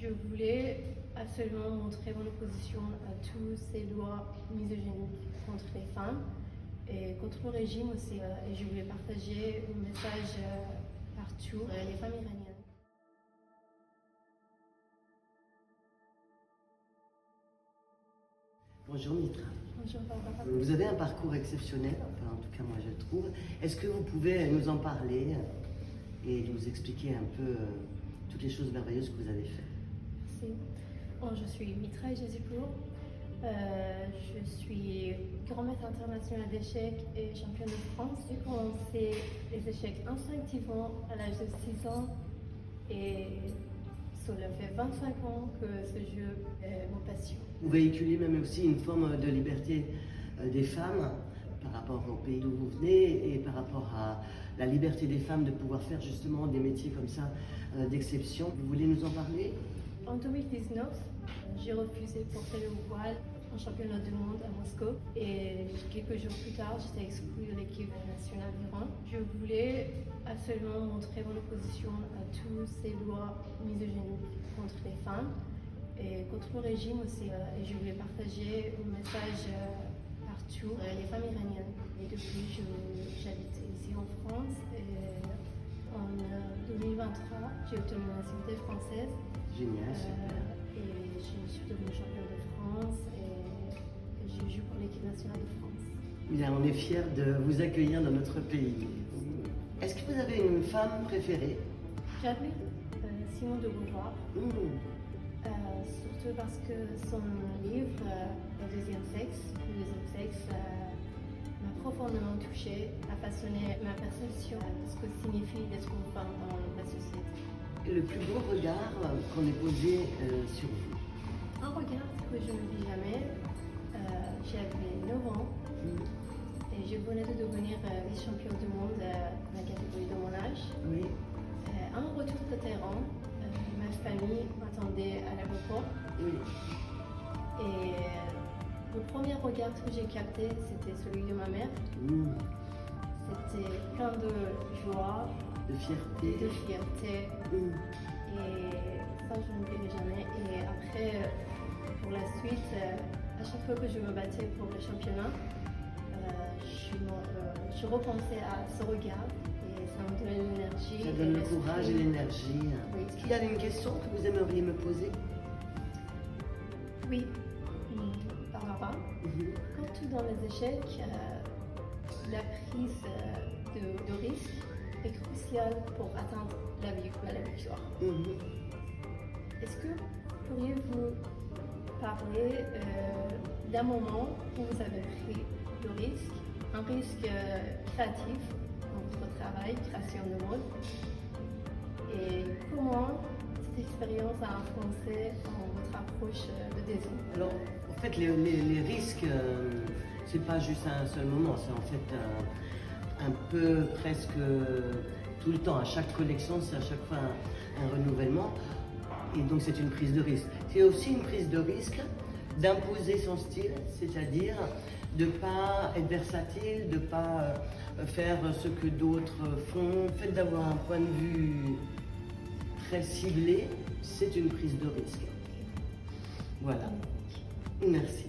Je voulais absolument montrer mon opposition à toutes ces lois misogyniques contre les femmes et contre le régime aussi. Et je voulais partager le message partout, les femmes iraniennes. Bonjour Mitra. Bonjour Barbara. Vous avez un parcours exceptionnel, enfin en tout cas moi je le trouve. Est-ce que vous pouvez nous en parler et nous expliquer un peu toutes les choses merveilleuses que vous avez faites? Merci. Bon, je suis Mitra Ejezipour. Je suis grand maître international d'échecs et championne de France. J'ai commencé les échecs instinctivement à l'âge de 6 ans et cela fait 25 ans que ce jeu est mon passion. Vous véhiculez même aussi une forme de liberté des femmes par rapport au pays d'où vous venez et par rapport à la liberté des femmes de pouvoir faire justement des métiers comme ça d'exception. Vous voulez nous en parler? En 2019, j'ai refusé de porter le voile en championnat du monde à Moscou et quelques jours plus tard, j'étais exclue de l'équipe nationale d'Iran. Je voulais absolument montrer mon opposition à toutes ces lois misogyniques contre les femmes et contre le régime aussi. Et je voulais partager le message partout, les femmes iraniennes. Et depuis, j'habite ici en France et en 2023, j'ai obtenu la nationalité française. Génial, super. Et je suis devenue championne de France et je joue pour l'équipe nationale de France. Bien, on est fiers de vous accueillir dans notre pays. Est-ce que vous avez une femme préférée? J'admire Simone de Beauvoir, surtout parce que son livre, Le deuxième sexe, m'a profondément touchée, a façonné ma perception de ce que signifie d'être une femme dans la société. Le plus beau regard qu'on ait posé sur vous? Un regard que je n'oublie jamais, j'avais 9 ans et je venais de devenir vice-championne du monde dans la catégorie de mon âge. Oui. À mon retour de Téhéran, ma famille m'attendait à l'aéroport. Oui. Et le premier regard que j'ai capté, c'était celui de ma mère. C'était plein de joie, De fierté. de fierté. Et ça, je n'oublierai jamais. Et après, pour la suite, à chaque fois que je me battais pour le championnat, je repensais à ce regard et ça me donnait de l'énergie. Ça donne le courage et l'énergie. Oui. Est-ce qu'il y a une question que vous aimeriez me poser? Oui, Barbara. Comme tout dans les échecs, la prise de risque est cruciale pour atteindre la victoire. Est-ce que pourriez-vous parler d'un moment où vous avez pris le risque, un risque créatif dans votre travail, création de mode, et comment cette expérience a influencé votre approche de dessin? Alors, en fait, les risques, c'est pas juste à un seul moment, c'est en fait un peu presque tout le temps. À chaque collection, c'est à chaque fois un renouvellement. Et donc, c'est une prise de risque. C'est aussi une prise de risque d'imposer son style, c'est-à-dire de ne pas être versatile, de ne pas faire ce que d'autres font. Le fait d'avoir un point de vue très ciblé, c'est une prise de risque. Voilà. Merci.